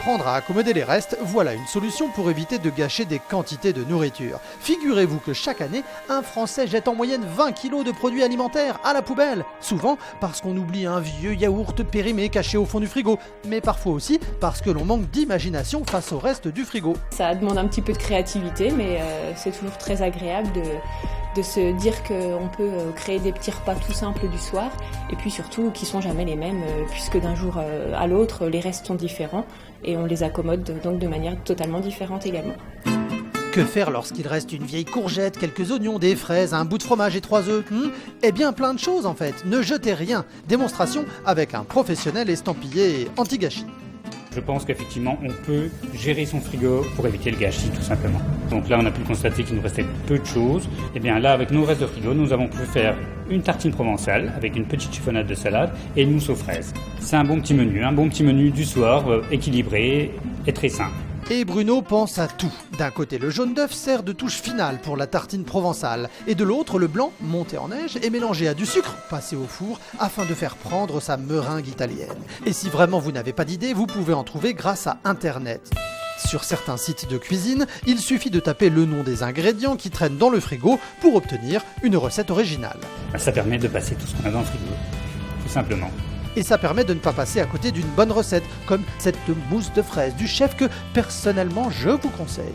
apprendre à accommoder les restes, voilà une solution pour éviter de gâcher des quantités de nourriture. Figurez-vous que chaque année, un Français jette en moyenne 20 kilos de produits alimentaires à la poubelle. Souvent parce qu'on oublie un vieux yaourt périmé caché au fond du frigo, mais parfois aussi parce que l'on manque d'imagination face au reste du frigo. Ça demande un petit peu de créativité, mais c'est toujours très agréable de se dire qu'on peut créer des petits repas tout simples du soir, et puis surtout qui sont jamais les mêmes, puisque d'un jour à l'autre, les restes sont différents, et on les accommode donc de manière totalement différente également. Que faire lorsqu'il reste une vieille courgette, quelques oignons, des fraises, un bout de fromage et 3 œufs Eh bien plein de choses en fait, ne jetez rien. Démonstration avec un professionnel estampillé anti-gâchis. Je pense qu'effectivement, on peut gérer son frigo pour éviter le gâchis, tout simplement. Donc là, on a pu constater qu'il nous restait peu de choses. Et bien là, avec nos restes de frigo, nous avons pu faire une tartine provençale avec une petite chiffonnade de salade et une mousse aux fraises. C'est un bon petit menu du soir, équilibré et très simple. Et Bruno pense à tout. D'un côté, le jaune d'œuf sert de touche finale pour la tartine provençale. Et de l'autre, le blanc, monté en neige, est mélangé à du sucre, passé au four, afin de faire prendre sa meringue italienne. Et si vraiment vous n'avez pas d'idée, vous pouvez en trouver grâce à Internet. Sur certains sites de cuisine, il suffit de taper le nom des ingrédients qui traînent dans le frigo pour obtenir une recette originale. Ça permet de passer tout ce qu'on a dans le frigo, tout simplement. Et ça permet de ne pas passer à côté d'une bonne recette, comme cette mousse de fraises du chef que, personnellement, je vous conseille.